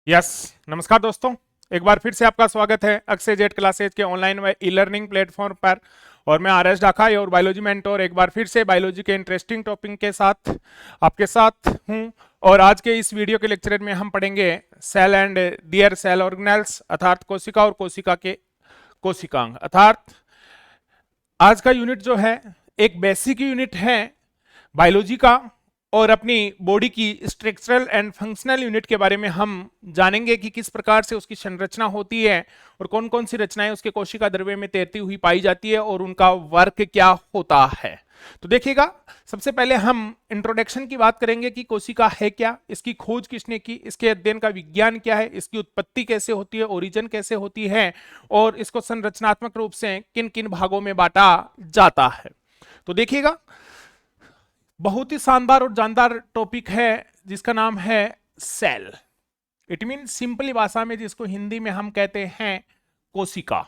Yes. नमस्कार दोस्तों, एक बार फिर से आपका स्वागत है अक्षय जेट क्लासेज के ऑनलाइन व ई लर्निंग प्लेटफॉर्म पर। और मैं आर एस डाका और बायोलॉजी मेंटोर एक बार फिर से बायोलॉजी के इंटरेस्टिंग टॉपिक के साथ आपके साथ हूं। और आज के इस वीडियो के लेक्चर में हम पढ़ेंगे cell and their cell organelles, अर्थात कोशिका और कोशिका के कोशिकांग। अर्थात आज का यूनिट जो है एक बेसिक यूनिट है बायोलॉजी का, और अपनी बॉडी की स्ट्रक्चरल एंड फंक्शनल यूनिट के बारे में हम जानेंगे कि किस प्रकार से उसकी संरचना होती है और कौन कौन सी रचनाएं उसके कोशिका द्रव्य में तैरती हुई पाई जाती है और उनका वर्क क्या होता है। तो देखिएगा, सबसे पहले हम इंट्रोडक्शन की बात करेंगे कि कोशिका है क्या, इसकी खोज किसने की, इसके अध्ययन का विज्ञान क्या है, इसकी उत्पत्ति कैसे होती है, ओरिजिन कैसे होती है, और इसको संरचनात्मक रूप से किन किन भागों में बांटा जाता है। तो देखिएगा, बहुत ही शानदार और जानदार टॉपिक है जिसका नाम है सेल। इट मीन सिंपली भाषा में जिसको हिंदी में हम कहते हैं कोशिका।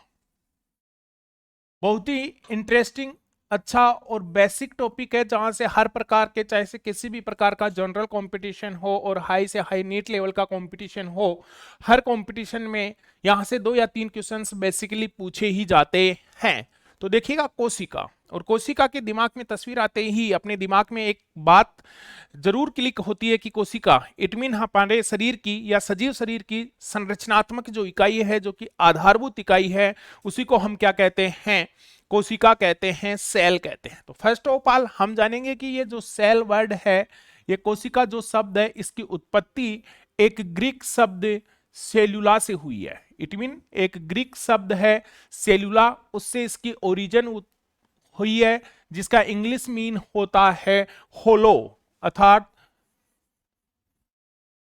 बहुत ही इंटरेस्टिंग, अच्छा और बेसिक टॉपिक है जहां से हर प्रकार के, चाहे से किसी भी प्रकार का जनरल कंपटीशन हो और हाई से हाई नीट लेवल का कंपटीशन हो, हर कंपटीशन में यहां से 2 या 3 क्वेश्चंस बेसिकली पूछे ही जाते हैं। तो देखिएगा, कोशिका और कोशिका के दिमाग में तस्वीर आते ही अपने दिमाग में एक बात जरूर क्लिक होती है कि कोशिका इट मीन हमारे शरीर की या सजीव शरीर की संरचनात्मक जो इकाई है, जो कि आधारभूत इकाई है, उसी को हम क्या कहते हैं, कोशिका कहते हैं, सेल कहते हैं। तो फर्स्ट ऑफ ऑल हम जानेंगे कि ये जो सेल वर्ड है, ये कोशिका जो शब्द है, इसकी उत्पत्ति एक ग्रीक शब्द सेलुला से हुई है। इट मीन एक ग्रीक शब्द है सेलुला, उससे इसकी ओरिजिन हुई है, जिसका इंग्लिश मीन होता है होलो, अर्थात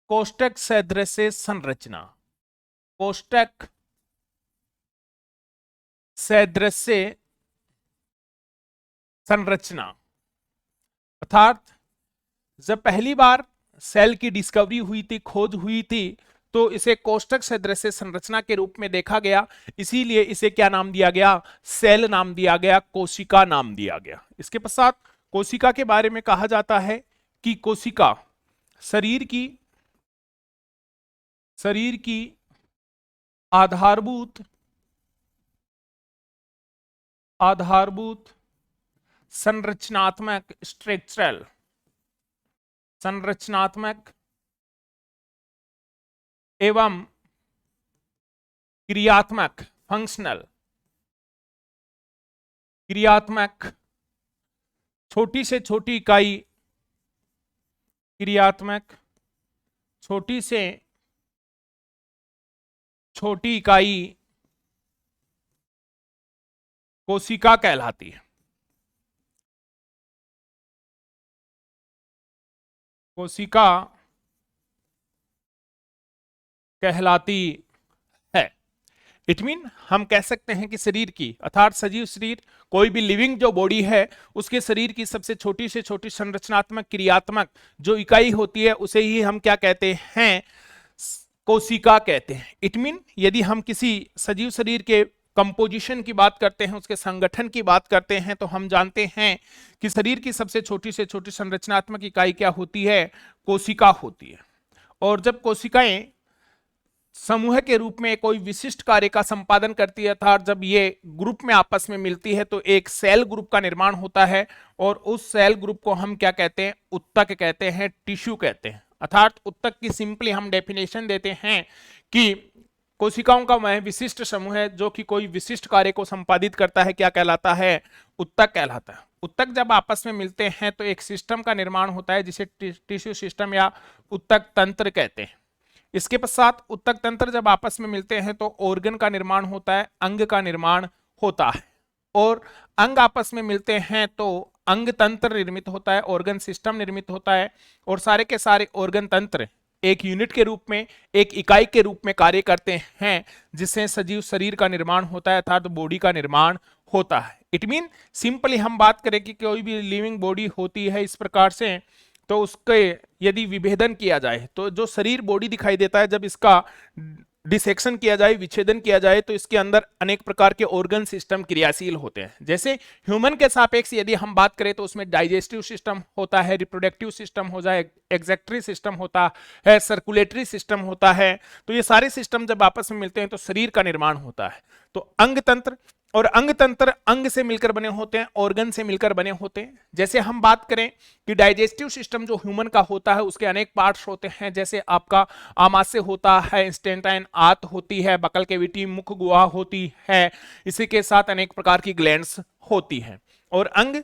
कोष्टक सदृश संरचना। कोष्टक सदृश संरचना, अर्थात जब पहली बार सेल की डिस्कवरी हुई थी, खोज हुई थी, तो इसे कोष्टक सदृश संरचना के रूप में देखा गया। इसीलिए इसे क्या नाम दिया गया, सेल नाम दिया गया, कोशिका नाम दिया गया। इसके पश्चात कोशिका के बारे में कहा जाता है कि कोशिका शरीर की आधारभूत संरचनात्मक एवं क्रियात्मक छोटी से छोटी इकाई, छोटी से छोटी इकाई कोशिका कहलाती है। कोशिका कहलाती है। इट मीन हम कह सकते हैं कि शरीर की, अर्थात सजीव शरीर, कोई भी लिविंग जो बॉडी है, उसके शरीर की सबसे छोटी से छोटी संरचनात्मक क्रियात्मक जो इकाई होती है, उसे ही हम क्या कहते हैं, कोशिका कहते हैं। इट मीन यदि हम किसी सजीव शरीर के कंपोजिशन की बात करते हैं, उसके संगठन की बात करते हैं, तो हम जानते हैं कि शरीर की सबसे छोटी से छोटी संरचनात्मक इकाई क्या होती है, कोशिका होती है। और जब कोशिकाएं समूह के रूप में कोई विशिष्ट कार्य का संपादन करती है, अर्थात जब ये ग्रुप में आपस में मिलती है, तो एक सेल ग्रुप का निर्माण होता है। और उस सेल ग्रुप को हम क्या कहते हैं, उत्तक कहते हैं, टिश्यू कहते हैं। अर्थात उत्तक की सिंपली हम डेफिनेशन देते हैं कि कोशिकाओं का वह विशिष्ट समूह है जो कि कोई विशिष्ट कार्य को संपादित करता है, क्या कहलाता है, उत्तक कहलाता है। उत्तक जब आपस में मिलते हैं तो एक सिस्टम का निर्माण होता है, जिसे टिश्यू सिस्टम या उत्तक तंत्र कहते हैं। इसके पश्चात उत्तक तंत्र जब आपस में मिलते हैं तो ऑर्गन का निर्माण होता है, अंग का निर्माण होता है। और अंग आपस में मिलते हैं तो अंग तंत्र निर्मित होता है, ऑर्गन सिस्टम निर्मित होता है। और सारे के सारे ऑर्गन तंत्र एक यूनिट के रूप में, एक इकाई के रूप में कार्य करते हैं, जिससे सजीव शरीर का निर्माण होता है, अर्थात बॉडी का निर्माण होता है। इट मीन सिंपली हम बात करें कि कोई भी लिविंग बॉडी होती है इस प्रकार से, तो उसके यदि विभेदन किया जाए तो जो शरीर बॉडी दिखाई देता है, जब इसका डिसेक्शन किया जाए, विच्छेदन किया जाए, तो इसके अंदर अनेक प्रकार के ऑर्गन सिस्टम क्रियाशील होते हैं। जैसे ह्यूमन के सापेक्ष यदि हम बात करें तो उसमें डाइजेस्टिव सिस्टम होता है, रिप्रोडक्टिव सिस्टम हो जाए, एक्जेक्टरी सिस्टम होता है, सर्कुलेटरी सिस्टम होता है। तो ये सारे सिस्टम जब आपस में मिलते हैं तो शरीर का निर्माण होता है। तो अंग तंत्र और अंग तंत्र अंग से मिलकर बने होते हैं, ऑर्गन से मिलकर बने होते हैं। जैसे हम बात करें कि डाइजेस्टिव सिस्टम जो ह्यूमन का होता है उसके अनेक पार्ट्स होते हैं, जैसे आपका आमाशय होता है, इंटेस्टाइन, आंत होती है, बकल कैविटी, मुख गुहा होती है, इसी के साथ अनेक प्रकार की ग्लैंड्स होती हैं। और अंग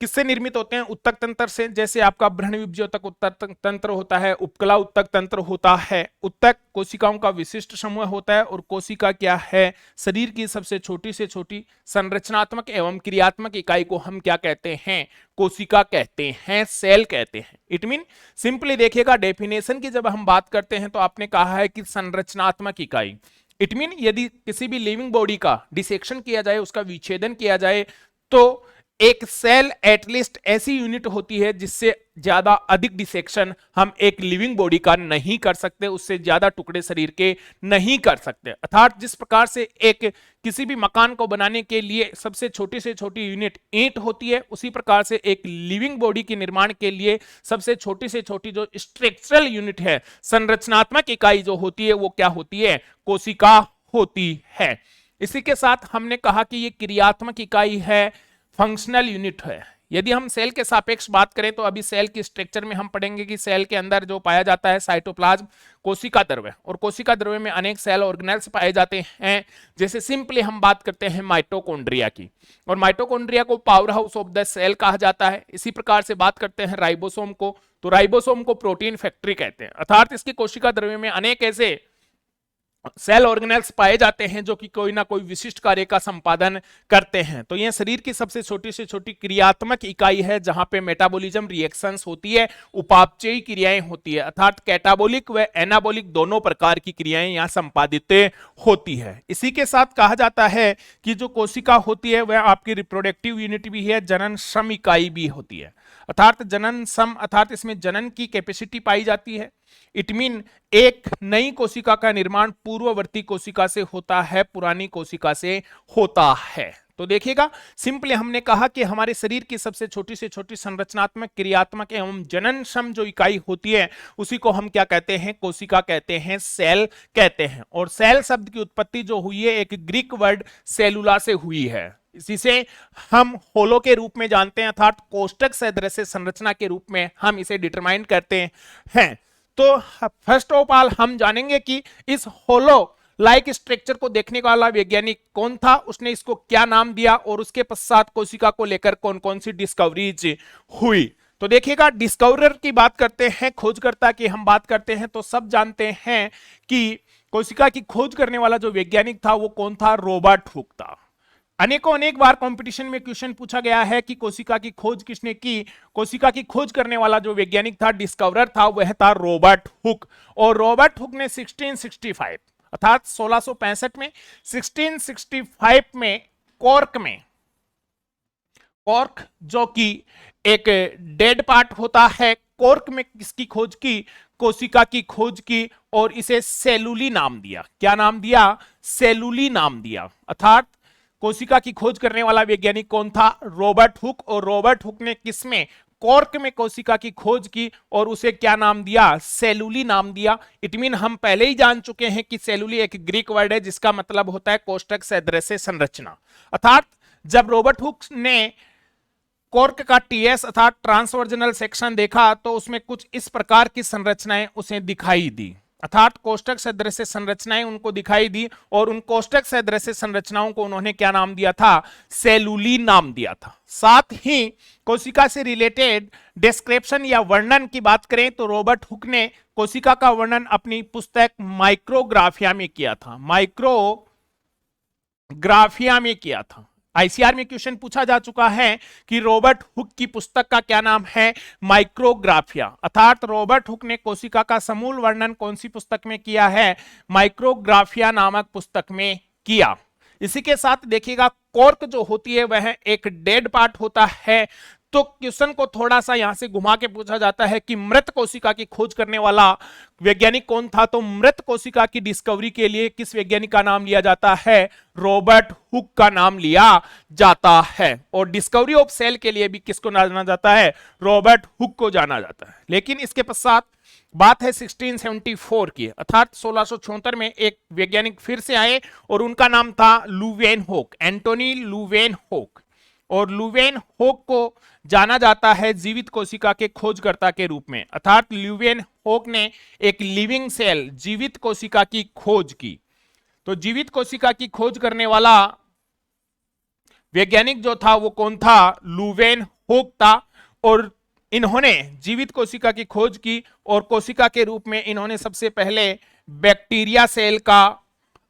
किससे निर्मित होते हैं? उत्तक तंत्र से। जैसे आपका भ्रूणविभ्योतक उत्तक तंत्र होता है, उपकला उत्तक तंत्र होता है। उत्तक कोशिकाओं का विशिष्ट समूह होता है और कोशिका क्या है? शरीर की सबसे छोटी से छोटी संरचनात्मक एवं क्रियात्मक इकाई को हम क्या कहते हैं? कोशिका कहते हैं, सेल कहते हैं। इट मीन सिंपली देखिएगा, डेफिनेशन की जब हम बात करते हैं तो आपने कहा है कि संरचनात्मक इकाई। इट मीन यदि किसी भी लिविंग बॉडी का डिसेक्शन किया जाए, उसका विच्छेदन किया जाए, तो एक सेल एटलीस्ट ऐसी यूनिट होती है जिससे ज्यादा अधिक डिसेक्शन हम एक लिविंग बॉडी का नहीं कर सकते, उससे ज्यादा टुकड़े शरीर के नहीं कर सकते। अर्थात जिस प्रकार से एक किसी भी मकान को बनाने के लिए सबसे छोटी से छोटी यूनिट ईंट होती है, उसी प्रकार से एक लिविंग बॉडी के निर्माण के लिए सबसे छोटी से छोटी जो स्ट्रक्चरल यूनिट है, संरचनात्मक इकाई जो होती है, वो क्या होती है? कोशिका होती है। इसी के साथ हमने कहा कि ये क्रियात्मक इकाई है, फंक्शनल यूनिट है। यदि हम सेल के सापेक्ष बात करें तो अभी सेल की स्ट्रक्चर में हम पढ़ेंगे कि सेल के अंदर जो पाया जाता है साइटोप्लाज्म, कोशिका द्रव्य, और कोशिका द्रव्य में अनेक सेल ऑर्गेनेल्स पाए जाते हैं। जैसे सिंपली हम बात करते हैं माइटोकॉन्ड्रिया की, और माइटोकॉन्ड्रिया को power house of the cell कहा जाता है। इसी प्रकार से बात करते हैं राइबोसोम को, तो राइबोसोम को प्रोटीन फैक्ट्री कहते हैं। अर्थात इसकी कोशिका द्रव्य में अनेक ऐसे सेल ऑर्गेनेल्स पाए जाते हैं जो कि कोई ना कोई विशिष्ट कार्य का संपादन करते हैं। तो यह शरीर की सबसे छोटी से छोटी क्रियात्मक इकाई है जहां पे मेटाबॉलिज्म रिएक्शंस होती है, उपापचयी क्रियाएं होती है, अर्थात कैटाबोलिक व एनाबोलिक दोनों प्रकार की क्रियाएं यहां संपादित होती है। इसी के साथ कहा जाता है कि जो कोशिका होती है वह आपकी रिप्रोडक्टिव यूनिट भी है, जनन सम इकाई भी होती है। अर्थात जनन सम अर्थात इसमें जनन की कैपेसिटी पाई जाती है। इट मीन एक नई कोशिका का निर्माण पूर्ववर्ती कोशिका से होता है, पुरानी कोशिका से होता है। तो देखिएगा, सिंपली हमने कहा कि हमारे शरीर की सबसे छोटी से छोटी संरचनात्मक, क्रियात्मक एवं जननक्षम जो इकाई होती है उसी को हम क्या कहते हैं? कोशिका कहते हैं, सेल कहते हैं। और सेल शब्द की उत्पत्ति जो हुई है एक ग्रीक वर्ड सेलुला से हुई है। इसी से हम होलो के रूप में जानते हैं, अर्थात कोष्टक सदृश संरचना के रूप में हम इसे डिटरमाइन करते हैं। तो फर्स्ट ऑफ ऑल हम जानेंगे कि इस होलो लाइक स्ट्रक्चर को देखने वाला वैज्ञानिक कौन था, उसने इसको क्या नाम दिया, और उसके पश्चात कोशिका को लेकर कौन कौन सी डिस्कवरीज हुई। तो देखिएगा, डिस्कवरर की बात करते हैं, खोजकर्ता की हम बात करते हैं, तो सब जानते हैं कि कोशिका की खोज करने वाला जो वैज्ञानिक था वो कौन था? रॉबर्ट हुक था। अनेक बार कंपटीशन में क्वेश्चन पूछा गया है कि कोशिका की खोज किसने की। कोशिका की खोज करने वाला जो वैज्ञानिक था, डिस्कवरर था, वह था रॉबर्ट हुक। और रॉबर्ट हुक ने 1665 अर्थात 1665 में 1665 में कॉर्क जो कि एक डेड पार्ट होता है, कॉर्क में किसकी खोज की? कोशिका की खोज की, और इसे सेलुली नाम दिया। क्या नाम दिया? सेलुली नाम दिया। अर्थात कोशिका की खोज करने वाला वैज्ञानिक कौन था? Robert Hooke. और रॉबर्ट हुक ने किसमें? कॉर्क में कोशिका की खोज की, और उसे क्या नाम दिया? सेलुली नाम दिया। इट मीन हम पहले ही जान चुके हैं कि सेलुली एक ग्रीक वर्ड है जिसका मतलब होता है कोष्टक सदृश संरचना। अर्थात जब रॉबर्ट हुक ने कॉर्क का टीएस अर्थात ट्रांसवर्जनल सेक्शन देखा तो उसमें कुछ इस प्रकार की संरचनाएं उसे दिखाई दी, अर्थात कोष्टक सदृश संरचनाएं उनको दिखाई दी, और उन कोष्टक सदृश संरचनाओं को उन्होंने क्या नाम दिया था? सेलुली नाम दिया था। साथ ही कोशिका से रिलेटेड डिस्क्रिप्शन या वर्णन की बात करें तो रॉबर्ट हुक ने कोशिका का वर्णन अपनी पुस्तक माइक्रोग्राफिया में किया था। माइक्रोग्राफिया में किया था। आईसीआर में क्वेश्चन पूछा जा चुका है कि रॉबर्ट हुक की पुस्तक का क्या नाम है? माइक्रोग्राफिया। अर्थात रॉबर्ट हुक ने कोशिका का समूल वर्णन कौन सी पुस्तक में किया है? माइक्रोग्राफिया नामक पुस्तक में किया। इसी के साथ देखिएगा, कॉर्क जो होती है वह एक डेड पार्ट होता है, तो क्वेश्चन को थोड़ा सा यहां से घुमा के पूछा जाता है कि मृत कोशिका की खोज करने वाला वैज्ञानिक कौन था। तो मृत कोशिका की डिस्कवरी के लिए किस वैज्ञानिक का नाम लिया जाता है, रॉबर्ट हुक का नाम लिया जाता है। और डिस्कवरी ऑफ सेल के लिए भी किसको जाना जाता है, रॉबर्ट हुक को जाना जाता है। लेकिन इसके पश्चात बात है 1674 की, अर्थात 1676 में एक वैज्ञानिक फिर से आए और उनका नाम था लुवेनहोक, एंटोनी लुवेनहोक। और लुवेनहोक को जाना जाता है जीवित कोशिका के खोजकर्ता के रूप में, अर्थात लुवेनहोक ने एक लिविंग सेल, जीवित कोशिका की खोज की। तो जीवित कोशिका की खोज करने वाला वैज्ञानिक जो था वो कौन था, लुवेनहोक था। और इन्होंने जीवित कोशिका की खोज की और कोशिका के रूप में इन्होंने सबसे पहले बैक्टीरिया सेल का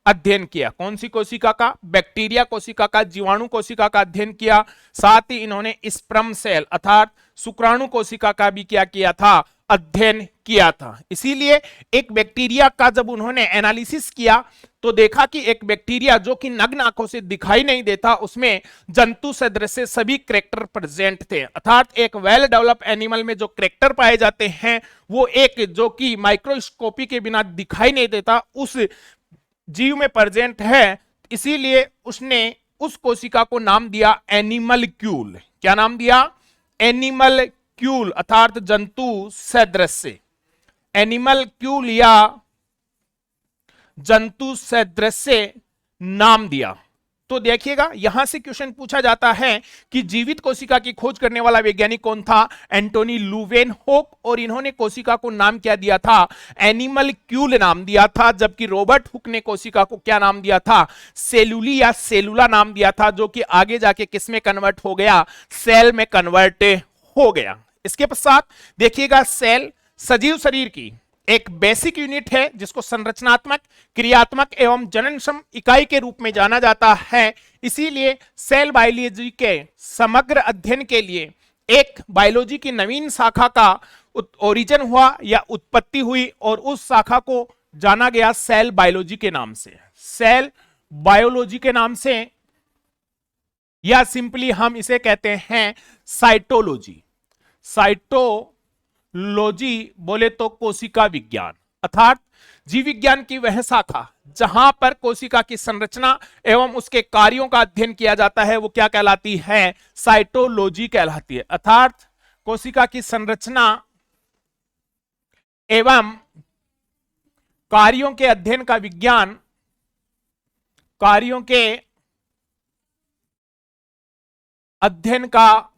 अध्ययन किया। कौन सी कोशिका का, बैक्टीरिया कोशिका का, जीवाणु कोशिका का अध्ययन किया। साथ ही इन्होंने स्पर्म सेल अर्थात शुक्राणु कोशिका का भी क्या किया था, अध्ययन किया था। इसीलिए एक बैक्टीरिया का जब उन्होंने एनालिसिस किया तो देखा कि एक बैक्टीरिया जो कि नग्न आंखों से दिखाई नहीं देता, उसमें जंतु सदृश सभी कैरेक्टर प्रेजेंट थे। अर्थात एक वेल डेवलप एनिमल में जो कैरेक्टर पाए जाते हैं वो एक जो कि माइक्रोस्कोपी के बिना दिखाई नहीं देता उस जीव में प्रेजेंट है। इसीलिए उसने उस कोशिका को नाम दिया एनिमलक्यूल। क्या नाम दिया, एनिमलक्यूल अर्थात जंतु सदृश, एनिमलक्यूल या जंतु सदृश नाम दिया। तो देखिएगा यहां से क्वेश्चन पूछा जाता है कि जीवित कोशिका की खोज करने वाला वैज्ञानिक कौन था, एंटोनी लुवेनहोक। और इन्होंने कोशिका को नाम क्या दिया था, एनिमलक्यूल नाम दिया था। जबकि रॉबर्ट हुक ने कोशिका को क्या नाम दिया था, सेलुली या सेलुला नाम दिया था, जो कि आगे जाके किस में कन्वर्ट हो गया, सेल में कन्वर्ट हो गया। इसके पश्चात देखिएगा सेल सजीव शरीर की एक बेसिक यूनिट है जिसको संरचनात्मक, क्रियात्मक एवं जननक्षम इकाई के रूप में जाना जाता है। इसीलिए सेल बायोलॉजी के समग्र अध्ययन के लिए एक बायोलॉजी की नवीन शाखा का ओरिजिन हुआ या उत्पत्ति हुई और उस शाखा को जाना गया सेल बायोलॉजी के नाम से, सेल बायोलॉजी के नाम से, या सिंपली हम इसे कहते हैं साइटोलॉजी। साइटोलॉजी बोले तो कोशिका विज्ञान, अर्थात जीव विज्ञान की वह शाखा जहां पर कोशिका की संरचना एवं उसके कार्यों का अध्ययन किया जाता है वो क्या कहलाती है, साइटोलॉजी कहलाती है। अर्थात कोशिका की संरचना एवं कार्यों के अध्ययन का विज्ञान, कार्यों के अध्ययन का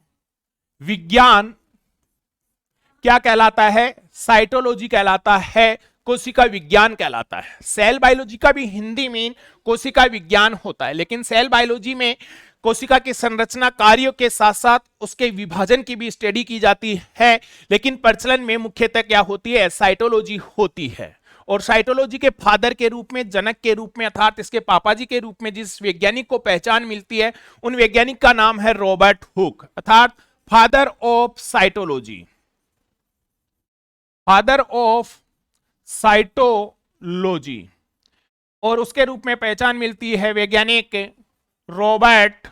विज्ञान क्या कहलाता है, साइटोलॉजी कहलाता है, कोशिका विज्ञान कहलाता है। सेल बायोलॉजी का भी हिंदी में कोशिका विज्ञान होता है, लेकिन सेल बायोलॉजी में कोशिका की संरचना कार्यों के साथ साथ उसके विभाजन की भी स्टडी की जाती है। लेकिन प्रचलन में मुख्यतः क्या होती है, साइटोलॉजी होती है। और साइटोलॉजी के फादर के रूप में, जनक के रूप में अर्थात इसके पापा जी के रूप में जिस वैज्ञानिक को पहचान मिलती है उन वैज्ञानिक का नाम है रॉबर्ट हुक, अर्थात father of cytology, father of cytology. और उसके रूप में पहचान मिलती है वैज्ञानिक रॉबर्ट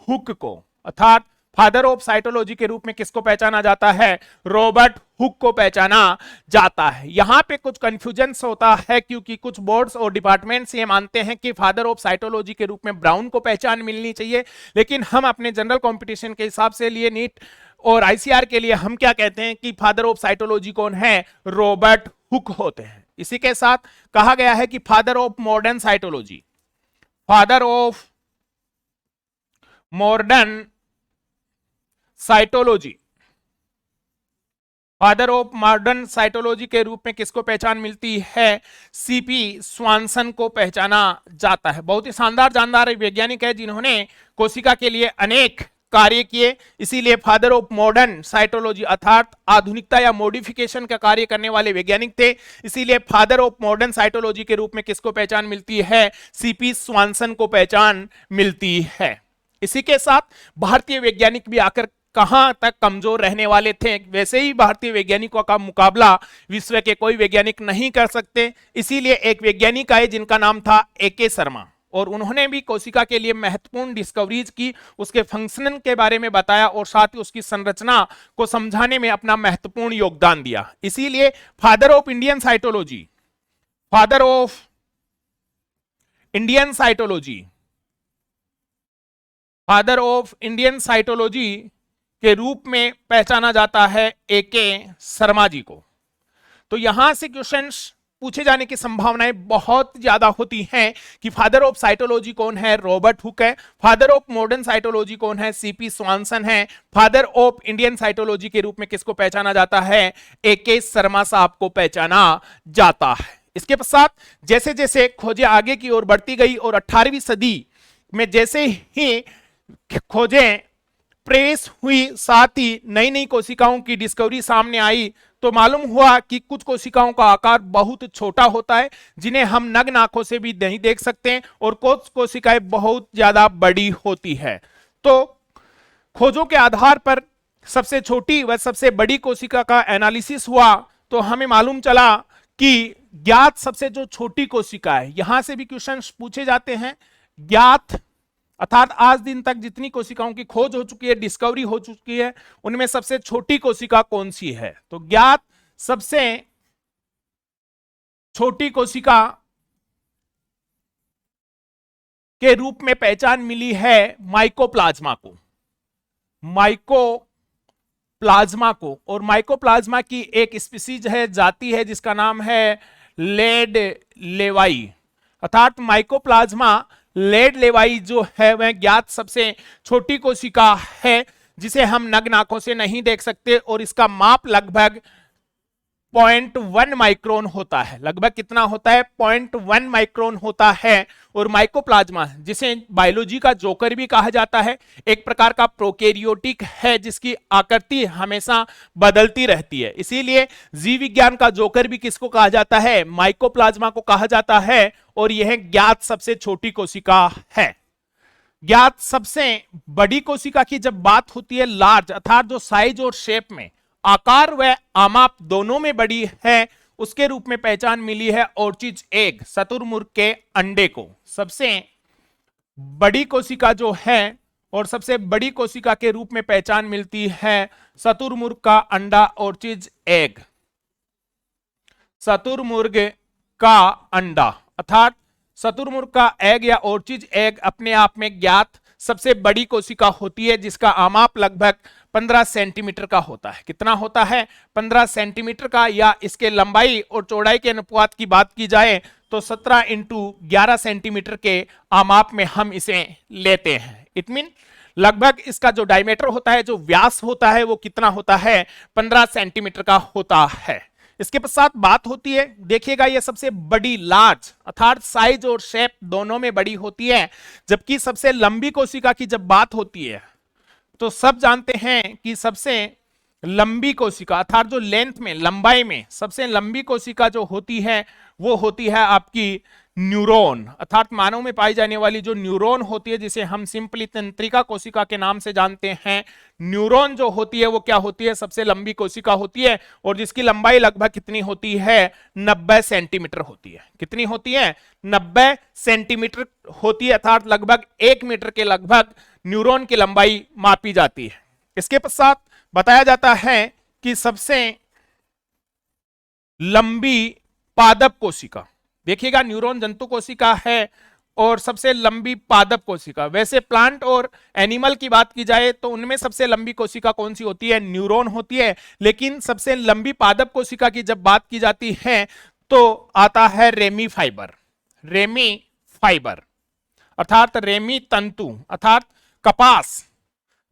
हुक को, अर्थात फादर ऑफ साइटोलॉजी के रूप में किसको पहचाना जाता है, रॉबर्ट हुक को पहचाना जाता है। यहां पे कुछ कंफ्यूजन होता है क्योंकि कुछ बोर्ड्स और डिपार्टमेंट्स ये मानते हैं कि फादर ऑफ साइटोलॉजी के रूप में ब्राउन को पहचान मिलनी चाहिए, लेकिन हम अपने जनरल कंपटीशन के हिसाब से लिए नीट और आईसीआर के लिए हम क्या कहते हैं कि फादर ऑफ साइटोलॉजी कौन है, रॉबर्ट हुक होते हैं। इसी के साथ कहा गया है कि father of modern cytology, father of modern cytology, father of modern cytology के रूप में किसको पहचान मिलती है, सीपी स्वानसन को पहचाना जाता है। बहुत ही शानदार वैज्ञानिक है जिन्होंने कोशिका के लिए अनेक कार्य किए, इसीलिए फादर ऑफ मॉडर्न साइटोलॉजी अर्थात आधुनिकता या मॉडिफिकेशन का कार्य करने वाले वैज्ञानिक थे। इसीलिए फादर ऑफ मॉडर्न साइटोलॉजी के रूप में किसको पहचान मिलती है, सीपी स्वानसन को पहचान मिलती है। इसी के साथ भारतीय वैज्ञानिक भी आकर कहां तक कमजोर रहने वाले थे, वैसे ही भारतीय वैज्ञानिकों का मुकाबला विश्व के कोई वैज्ञानिक नहीं कर सकते। इसीलिए एक वैज्ञानिक आए जिनका नाम था एके शर्मा, और उन्होंने भी कोशिका के लिए महत्वपूर्ण डिस्कवरीज की, उसके फंक्शन के बारे में बताया और साथ ही उसकी संरचना को समझाने में अपना महत्वपूर्ण योगदान दिया। इसीलिए father of Indian cytology, father of Indian cytology, father of Indian cytology के रूप में पहचाना जाता है एके शर्मा जी को। तो यहां से क्वेश्चंस पूछे जाने की संभावनाएं बहुत ज्यादा होती हैं कि फादर ऑफ साइटोलॉजी कौन है, रॉबर्ट हुक है। फादर ऑफ मॉडर्न साइटोलॉजी कौन है, सीपी स्वानसन है। फादर ऑफ इंडियन साइटोलॉजी के रूप में किसको पहचाना जाता है, एके शर्मा साहब को पहचाना जाता है। इसके पश्चात जैसे जैसे खोजें आगे की ओर बढ़ती गई और 18वीं सदी में जैसे ही खोजें प्रेस हुई, साथ ही नई नई कोशिकाओं की डिस्कवरी सामने आई, तो मालूम हुआ कि कुछ कोशिकाओं का आकार बहुत छोटा होता है जिन्हें हम नग्न आंखों से भी नहीं देख सकते हैं, और कुछ कोशिकाएं बहुत ज्यादा बड़ी होती है। तो खोजों के आधार पर सबसे छोटी व सबसे बड़ी कोशिका का एनालिसिस हुआ, तो हमें मालूम चला कि ज्ञात सबसे जो छोटी कोशिका है, यहां से भी क्वेश्चन पूछे जाते हैं। ज्ञात अर्थात आज दिन तक जितनी कोशिकाओं की खोज हो चुकी है, डिस्कवरी हो चुकी है, उनमें सबसे छोटी कोशिका कौन सी है, तो ज्ञात सबसे छोटी कोशिका के रूप में पहचान मिली है माइकोप्लाज्मा को, माइकोप्लाज्मा को। और माइकोप्लाज्मा की एक स्पीसीज है, जाति है, जिसका नाम है लेड लेवाई। अर्थात माइकोप्लाज्मा लेड लेवाई जो है वह ज्ञात सबसे छोटी कोशिका है जिसे हम नग्न आंखों से नहीं देख सकते, और इसका माप लगभग 0.1 माइक्रोन होता है। लगभग कितना होता है, 0.1 माइक्रोन होता है। और माइकोप्लाज्मा, जिसे बायोलॉजी का जोकर भी कहा जाता है, एक प्रकार का प्रोकैरियोटिक है जिसकी आकृति हमेशा बदलती रहती है। इसीलिए जीव विज्ञान का जोकर भी किसको कहा जाता है, माइकोप्लाज्मा को कहा जाता है। और यह ज्ञात सबसे छोटी कोशिका है। ज्ञात सबसे बड़ी कोशिका की जब बात होती है, लार्ज अर्थात जो साइज और शेप में, आकार व आमाप दोनों में बड़ी है, उसके रूप में पहचान मिली है ऑर्चिज एग, शतुरमुर्ग के अंडे को। सबसे बड़ी कोशिका जो है और सबसे बड़ी कोशिका के रूप में पहचान मिलती है शतुरमुर्ग का अंडा, ऑर्चिज एग, शतुरमुर्ग का अंडा। अर्थात शतुरमुर्ग का एग या ऑर्चिज एग अपने आप में ज्ञात सबसे बड़ी कोशिका होती है, जिसका आमाप लगभग 15 सेंटीमीटर का होता है। कितना होता है, 15 सेंटीमीटर का, या इसके लंबाई और चौड़ाई के अनुपात की बात की जाए तो 17 इंटू 11 सेंटीमीटर के आमाप में हम इसे लेते हैं। इट मीन लगभग इसका जो डायमीटर होता है, जो व्यास होता है, वो कितना होता है, 15 सेंटीमीटर का होता है। इसके पश्चात बात होती है, देखिएगा ये सबसे बड़ी, लार्ज अर्थात साइज और शेप दोनों में बड़ी होती है। जबकि सबसे लंबी कोशिका की जब बात होती है तो सब जानते हैं कि सबसे लंबी कोशिका अर्थात जो लेंथ में, लंबाई में सबसे लंबी कोशिका जो होती है वो होती है आपकी न्यूरॉन, अर्थात मानव में पाई जाने वाली जो न्यूरॉन होती है, जिसे हम सिंपली तंत्रिका कोशिका के नाम से जानते हैं। न्यूरॉन जो होती है वो क्या होती है, सबसे लंबी कोशिका होती है, और जिसकी लंबाई लगभग कितनी होती है, 90 सेंटीमीटर होती है। कितनी होती है, 90 सेंटीमीटर होती है, अर्थात लगभग 1 मीटर के लगभग न्यूरॉन की लंबाई मापी जाती है। इसके पश्चात बताया जाता है कि सबसे लंबी पादप कोशिका, देखिएगा न्यूरॉन जंतु कोशिका है और सबसे लंबी पादप कोशिका। वैसे प्लांट और एनिमल की बात की जाए तो उनमें सबसे लंबी कोशिका कौन सी होती है, न्यूरॉन होती है। लेकिन सबसे लंबी पादप कोशिका की जब बात की जाती है तो आता है रेमी फाइबर, रेमी फाइबर अर्थात रेमी तंतु, अर्थात कपास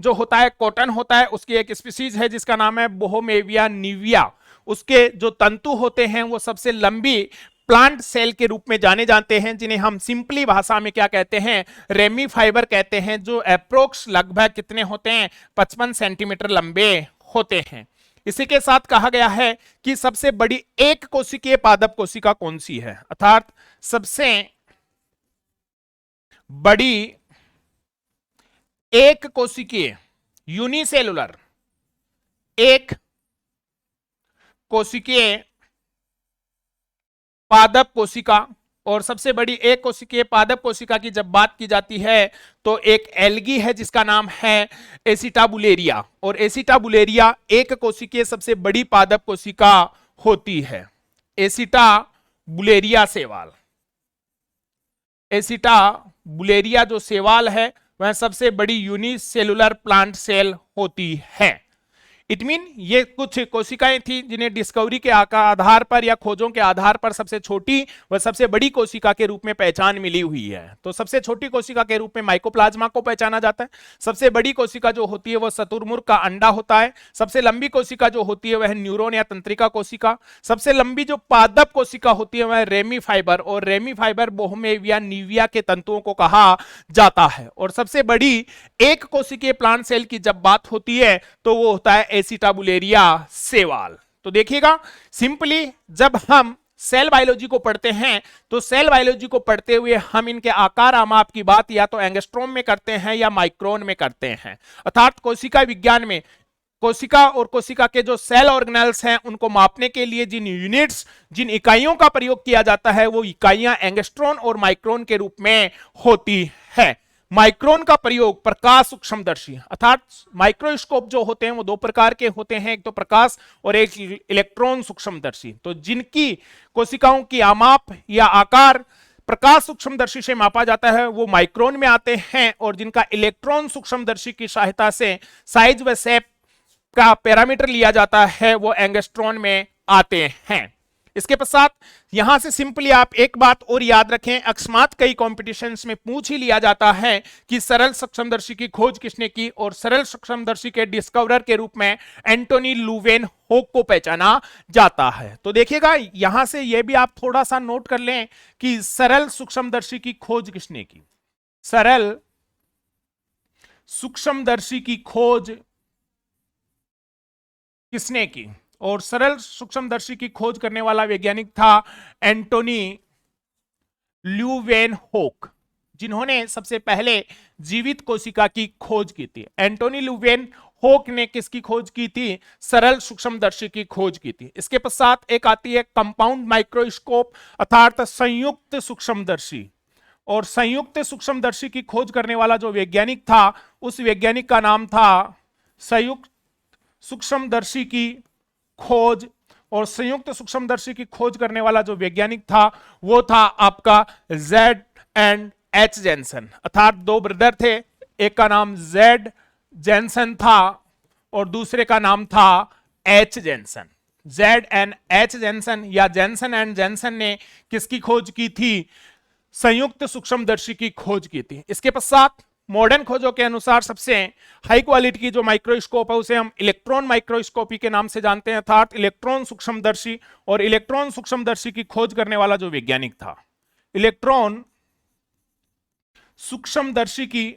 जो होता है, कॉटन होता है, उसकी एक स्पीसीज है जिसका नाम है बोहोमेविया निविया। उसके जो तंतु होते हैं वो सबसे लंबी प्लांट सेल के रूप में जाने जाते हैं, जिन्हें हम सिंपली भाषा में क्या कहते हैं, रेमी फाइबर कहते हैं, जो अप्रोक्स लगभग कितने होते हैं, 55 सेंटीमीटर लंबे होते हैं। इसी के साथ कहा गया है कि सबसे बड़ी एक कोशिकीय पादप कोशिका कौन सी है, अर्थात सबसे बड़ी एक कोशिकीय यूनिसेलुलर, एक कोशिकीय पादप कोशिका और सबसे बड़ी एक कोशिकीय पादप कोशिका की जब बात की जाती है तो एक एल्गी है जिसका नाम है एसिटाबुलेरिया, और एसिटाबुलेरिया एक कोशिकीय सबसे बड़ी पादप कोशिका होती है। एसिटाबुलेरिया शैवाल, एसिटाबुलेरिया जो शैवाल है वह सबसे बड़ी यूनिसेलुलर प्लांट सेल होती है। इट मीन ये कुछ कोशिकाएं थी जिन्हें डिस्कवरी के आधार पर या खोजों के आधार पर सबसे छोटी व सबसे बड़ी कोशिका के रूप में पहचान मिली हुई है। तो सबसे छोटी कोशिका के रूप में माइकोप्लाज्मा को पहचाना जाता है। सबसे बड़ी कोशिका जो होती है वह शतुरमुर्ग का अंडा होता है। सबसे लंबी कोशिका जो होती है वह न्यूरॉन या तंत्रिका कोशिका। सबसे लंबी जो पादप कोशिका होती है वह रेमी फाइबर, और रेमी फाइबर बोहमेव या नीविया के तंतुओं को कहा जाता है। और सबसे बड़ी एक कोशिकीय प्लांट सेल की जब बात होती है तो वो होता है एसिटाबुलेरिया शैवाल। तो देखिएगा सिंपली जब हम सेल बायोलॉजी को पढ़ते हैं तो सेल बायोलॉजी को पढ़ते हुए हम इनके आकार आमाप की बात या तो एंगस्ट्रोम में करते हैं या माइक्रोन में करते हैं। अर्थात कोशिका विज्ञान में कोशिका और कोशिका के जो सेल ऑर्गेनेल्स हैं उनको मापने के लिए जिन यूनिट्स, जिन इकाइयों का प्रयोग किया जाता है वो इकाइयां एंगस्ट्रॉन और माइक्रोन के रूप में होती है। माइक्रोन का प्रयोग प्रकाश सूक्ष्मदर्शी, अर्थात माइक्रोस्कोप जो होते हैं वो दो प्रकार के होते हैं, एक तो प्रकाश और एक इलेक्ट्रॉन सूक्ष्मदर्शी। तो जिनकी कोशिकाओं की आमाप या आकार प्रकाश सूक्ष्मदर्शी से मापा जाता है वो माइक्रोन में आते हैं, और जिनका इलेक्ट्रॉन सूक्ष्मदर्शी की सहायता से साइज व शेप का पैरामीटर लिया जाता है वो एंगस्ट्रॉन में आते हैं। इसके पश्चात यहां से सिंपली आप एक बात और याद रखें, अकस्मात कई कॉम्पिटिशन्स में पूछ ही लिया जाता है कि सरल सूक्ष्मदर्शी की खोज किसने की, और सरल सूक्ष्मदर्शी के डिस्कवरर के रूप में एंटोनी लुवेनहोक को पहचाना जाता है। तो देखिएगा यहां से यह भी आप थोड़ा सा नोट कर लें कि सरल सूक्ष्मदर्शी की खोज किसने की। सरल सूक्ष्मदर्शी की खोज किसने की, और सरल सूक्ष्मदर्शी की खोज करने वाला वैज्ञानिक था एंटोनी ल्यूवेनहोक, जिन्होंने सबसे पहले जीवित कोशिका की खोज की थी। एंटोनी ल्यूवेनहोक ने किसकी खोज की थी? सरल सूक्ष्मदर्शी की खोज की थी। इसके पश्चात एक आती है कंपाउंड माइक्रोस्कोप अर्थात संयुक्त सूक्ष्मदर्शी, और संयुक्त सूक्ष्मदर्शी की खोज करने वाला जो वैज्ञानिक था उस वैज्ञानिक का नाम था संयुक्त सूक्ष्मदर्शी की खोज, और संयुक्त सूक्ष्मदर्शी की खोज करने वाला जो वैज्ञानिक था वो था आपका जेड एंड एच जेनसन, अर्थात दो ब्रदर थे, एक का नाम जेड जेनसन था और दूसरे का नाम था H Janssen. Z and H Janssen या जेनसन एंड जेनसन ने किसकी खोज की थी? संयुक्त सूक्ष्मदर्शी की खोज की थी। इसके पश्चात मॉडर्न खोजों के अनुसार सबसे हाई क्वालिटी की जो माइक्रोस्कोप है उसे हम इलेक्ट्रॉन माइक्रोस्कोपी के नाम से जानते हैं, अर्थात इलेक्ट्रॉन सूक्ष्मदर्शी। और इलेक्ट्रॉन सूक्ष्मदर्शी की खोज करने वाला जो वैज्ञानिक था, इलेक्ट्रॉन सूक्ष्मदर्शी की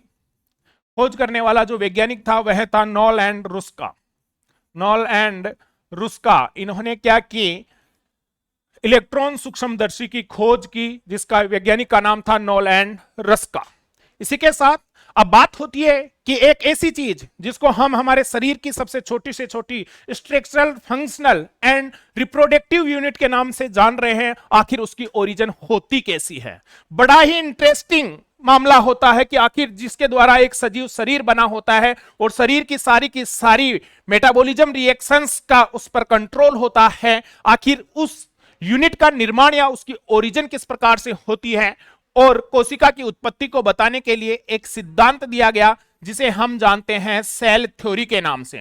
खोज करने वाला जो वैज्ञानिक था वह था Knoll and Ruska. Knoll and Ruska इन्होंने क्या की? इलेक्ट्रॉन सूक्ष्मदर्शी की खोज की, जिसका वैज्ञानिक का नाम था नॉल एंड रस्का। इसी के साथ अब बात होती है कि एक ऐसी चीज जिसको हम हमारे शरीर की सबसे छोटी से छोटी structural, functional and reproductive unit के नाम से जान रहे हैं, आखिर उसकी ओरिजिन होती कैसी है। बड़ा ही इंटरेस्टिंग मामला होता है कि आखिर जिसके द्वारा एक सजीव शरीर बना होता है और शरीर की सारी मेटाबॉलिज्म रिएक्शंस का उस पर कंट्रोल होता है, आखिर उस यूनिट का निर्माण या उसकी ओरिजिन किस प्रकार से होती है। और कोशिका की उत्पत्ति को बताने के लिए एक सिद्धांत दिया गया जिसे हम जानते हैं सेल थ्योरी के नाम से,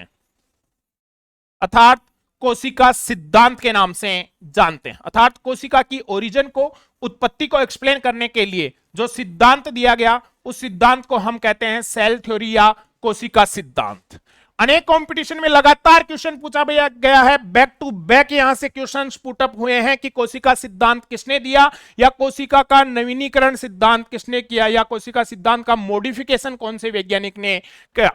अर्थात कोशिका सिद्धांत के नाम से जानते हैं। अर्थात कोशिका की ओरिजिन को, उत्पत्ति को एक्सप्लेन करने के लिए जो सिद्धांत दिया गया उस सिद्धांत को हम कहते हैं सेल थ्योरी या कोशिका सिद्धांत। अनेक कंपटीशन में लगातार क्वेश्चन पूछा गया है, बैक टू बैक यहां से क्वेश्चंस पुट अप हुए हैं कि कोशिका सिद्धांत किसने दिया, या कोशिका का नवीनीकरण सिद्धांत किसने किया, या कोशिका सिद्धांत का मॉडिफिकेशन कौन से वैज्ञानिक ने किया।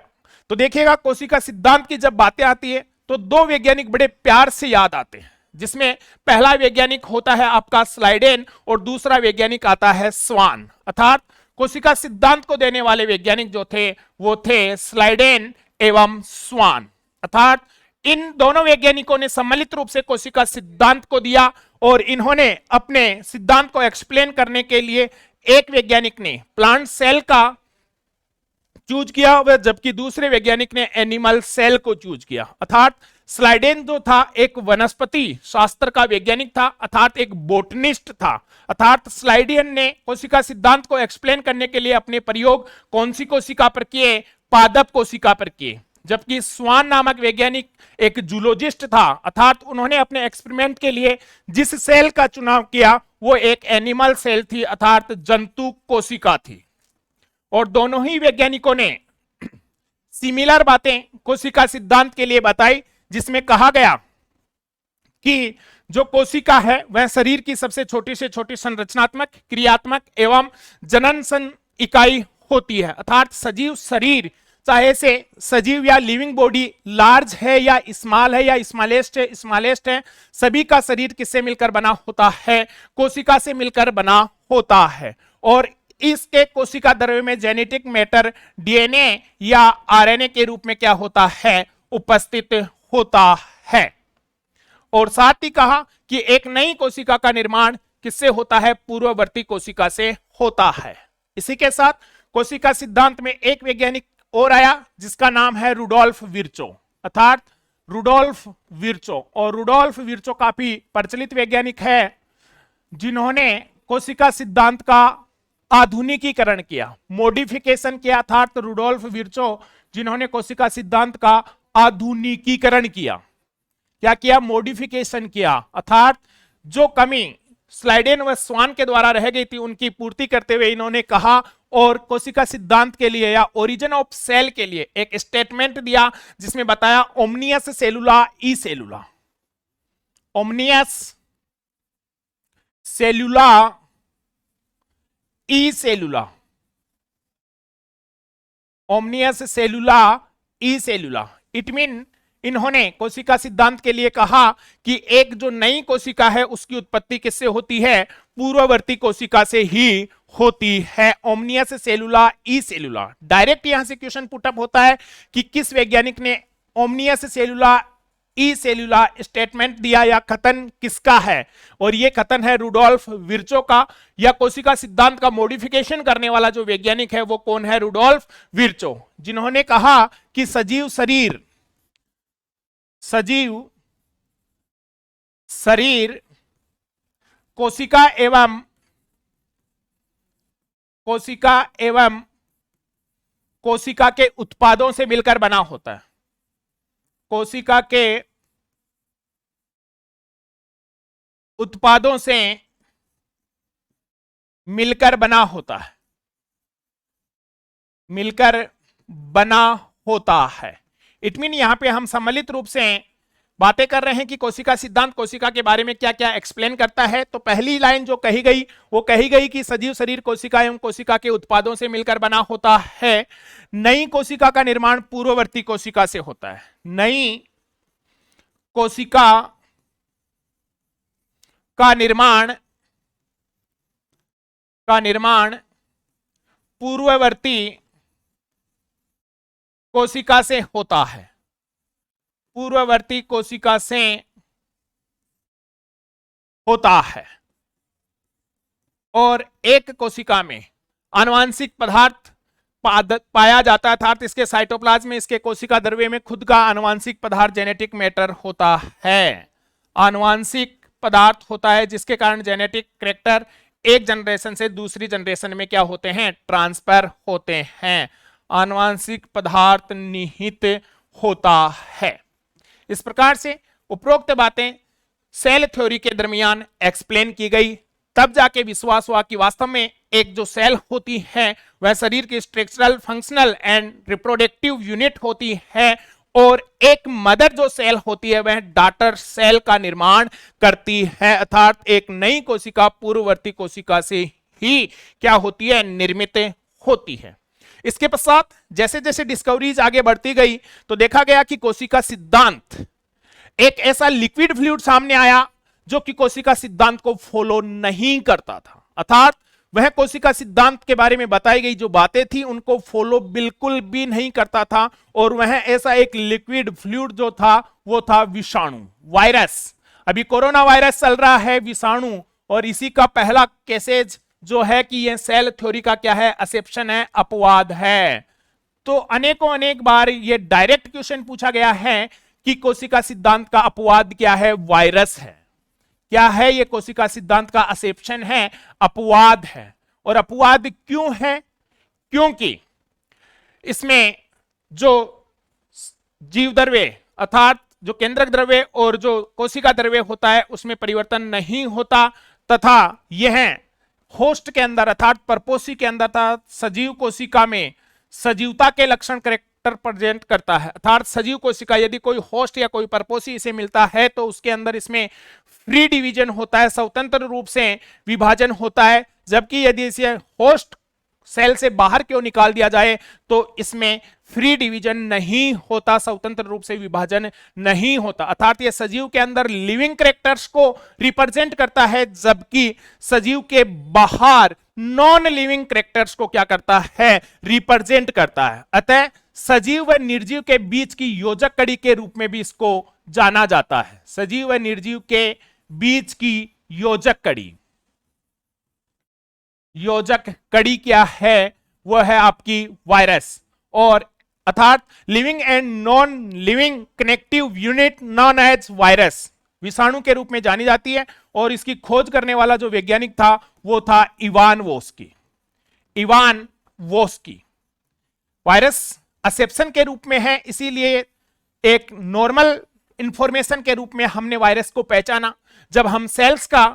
तो देखिएगा कोशिका सिद्धांत की जब बातें आती है तो दो वैज्ञानिक बड़े प्यार से याद आते हैं, जिसमें पहला वैज्ञानिक होता है आपका स्लाइडेन और दूसरा वैज्ञानिक आता है स्वान। अर्थात कोशिका सिद्धांत को देने वाले वैज्ञानिक जो थे वो थे स्लाइडेन एवं स्वान। अर्थात इन दोनों वैज्ञानिकों ने सम्मिलित रूप से कोशिका सिद्धांत को दिया और इन्होंने अपने सिद्धांत को एक्सप्लेन करने के लिए एक वैज्ञानिक ने प्लांट सेल का चूज किया, जबकि दूसरे वैज्ञानिक ने एनिमल सेल को चूज किया। अर्थात स्लाइडेन जो था एक वनस्पति शास्त्र का वैज्ञानिक था, अर्थात एक बोटनिस्ट था। अर्थात स्लाइडेन ने कोशिका सिद्धांत को एक्सप्लेन करने के लिए अपने प्रयोग कौन सी कोशिका पर किए? पादप कोशिका पर किए। जबकि स्वान नामक वैज्ञानिक एक जूलॉजिस्ट था, अर्थात उन्होंने अपने एक्सपेरिमेंट के लिए जिस सेल का चुनाव किया वो एक एनिमल सेल थी, अर्थात जंतु कोशिका थी। और दोनों ही वैज्ञानिकों ने सिमिलर बातें कोशिका सिद्धांत के लिए बताई, जिसमें कहा गया कि जो कोशिका है वह शरीर की सबसे छोटी से छोटी संरचनात्मक, क्रियात्मक एवं जनन इकाई होती है। अर्थात सजीव शरीर, चाहे से सजीव या लिविंग बॉडी लार्ज है या स्मॉल है या स्मॉलेस्ट है, सभी का शरीर किससे मिलकर बना होता है? कोशिका से मिलकर बना होता है। और इसके कोशिका द्रव्य में जेनेटिक मैटर डीएनए या आरएनए के रूप में क्या होता है? उपस्थित होता है। और साथ ही कहा कि एक नई कोशिका का निर्माण किससे होता है? पूर्ववर्ती कोशिका से होता है। इसी के साथ कोशिका सिद्धांत में एक वैज्ञानिक और आया जिसका नाम है रुडोल्फ विर्चो, अर्थात रुडोल्फ विर्चो। और रुडोल्फ विर्चो काफी प्रचलित वैज्ञानिक है जिन्होंने कोशिका सिद्धांत का आधुनिकीकरण किया, मॉडिफिकेशन किया। अर्थात रुडोल्फ विर्चो जिन्होंने कोशिका सिद्धांत का आधुनिकीकरण किया, क्या किया? मॉडिफिकेशन किया। अर्थात जो कमी स्लाइडेन व स्वान के द्वारा रह गई थी उनकी पूर्ति करते हुए इन्होंने कहा और कोशिका सिद्धांत के लिए या ओरिजिन ऑफ सेल के लिए एक स्टेटमेंट दिया जिसमें बताया ओमनियस सेलुला ई सेलुला, ओमनियस सेलुला ई सेलुला, ओमनियस सेलुला ई सेलुला। इट मीन इन्होंने कोशिका सिद्धांत के लिए कहा कि एक जो नई कोशिका है उसकी उत्पत्ति किससे होती है? पूर्ववर्ती कोशिका से ही होती है, ओमनियस सेलुला ई सेलुला। डायरेक्ट यहां से क्वेश्चन पुटअप होता है कि किस वैज्ञानिक ने ओमनियस सेलुला ई सेलुला स्टेटमेंट दिया या कथन किसका है? और यह कथन है रुडोल्फ विर्चो का। या कोशिका सिद्धांत का मॉडिफिकेशन करने वाला जो वैज्ञानिक है वो कौन है? रुडोल्फ विर्चो, जिन्होंने कहा कि सजीव शरीर कोशिका एवं कोशिका के उत्पादों से मिलकर बना होता है, कोशिका के उत्पादों से मिलकर बना होता है, मिलकर बना होता है। इट मीन यहां पे हम सम्मिलित रूप से बातें कर रहे हैं कि कोशिका सिद्धांत कोशिका के बारे में क्या क्या एक्सप्लेन करता है। तो पहली लाइन जो कही गई वो कही गई कि सजीव शरीर कोशिका एवं कोशिका के उत्पादों से मिलकर बना होता है। नई कोशिका का निर्माण पूर्ववर्ती कोशिका से होता है, नई कोशिका का निर्माण पूर्ववर्ती कोशिका से होता है, पूर्ववर्ती कोशिका से होता है। और एक कोशिका में आनुवांशिक पदार्थ पाया जाता है, अर्थात इसके साइटोप्लाज्म में, इसके कोशिका द्रव्य में खुद का आनुवांशिक पदार्थ जेनेटिक मैटर होता है, आनुवांशिक पदार्थ होता है, जिसके कारण जेनेटिक कैरेक्टर एक जनरेशन से दूसरी जनरेशन में क्या होते हैं? ट्रांसफर होते हैं, आनुवांशिक पदार्थ निहित होता है। इस प्रकार से उपरोक्त बातें सेल थ्योरी के दरमियान एक्सप्लेन की गई, तब जाके विश्वास हुआ कि वास्तव में एक जो सेल होती है वह शरीर की structural, functional and reproductive unit होती है, और एक मदर जो सेल होती है वह डॉटर सेल का निर्माण करती है। अर्थात एक नई कोशिका पूर्ववर्ती कोशिका से ही क्या होती है? निर्मित होती है। इसके पश्चात जैसे जैसे डिस्कवरीज आगे बढ़ती गई तो देखा गया कि कोशिका सिद्धांत एक ऐसा लिक्विड फ्लूइड सामने आया जो कि कोशिका सिद्धांत को फॉलो नहीं करता था। अर्थात वह कोशिका सिद्धांत के बारे में बताई गई जो बातें थी उनको फॉलो बिल्कुल भी नहीं करता था, और वह ऐसा एक लिक्विड फ्लूइड जो था वो था विषाणु, वायरस। अभी कोरोना वायरस चल रहा है, विषाणु, और इसी का पहला केसेज जो है कि यह सेल थ्योरी का क्या है, एक्सेप्शन है, अपवाद है। तो अनेकों अनेक बार ये डायरेक्ट क्वेश्चन पूछा गया है कि कोशिका सिद्धांत का अपवाद क्या है, वायरस है। क्या है ये कोशिका सिद्धांत का एक्सेप्शन है, अपवाद है। और अपवाद क्यों है? क्योंकि इसमें जो जीव द्रव्य अर्थात जो केंद्रक द्रव्य और जो कोशिका द्रव्य होता है उसमें परिवर्तन नहीं होता, तथा यह होस्ट के अंदर अर्थात परपोषी के अंदर था सजीव कोशिका में सजीवता के लक्षण करेक्टर प्रेजेंट करता है। अर्थात सजीव कोशिका यदि कोई होस्ट या कोई परपोषी इसे मिलता है तो उसके अंदर इसमें फ्री डिवीजन होता है, स्वतंत्र रूप से विभाजन होता है। जबकि यदि इसे होस्ट सेल से बाहर क्यों निकाल दिया जाए तो इसमें फ्री डिवीजन नहीं होता, स्वतंत्र रूप से विभाजन नहीं होता। अर्थात यह सजीव के अंदर लिविंग कैरेक्टर्स को रिप्रेजेंट करता है, जबकि सजीव के बाहर नॉन लिविंग कैरेक्टर्स को क्या करता है, रिप्रेजेंट करता है। अतः सजीव व निर्जीव के बीच की योजक कड़ी के रूप में भी इसको जाना जाता है। सजीव व निर्जीव के बीच की योजक कड़ी, योजक कड़ी क्या है, वह है आपकी वायरस। और अर्थात living and non living connective unit known as virus विषाणु के रूप में जानी जाती है। और इसकी खोज करने वाला जो वैज्ञानिक था वो था इवान वोस्की। इवान वोस्की वायरस एक्सेप्शन के रूप में है, इसीलिए एक नॉर्मल इंफॉर्मेशन के रूप में हमने वायरस को पहचाना। जब हम सेल्स का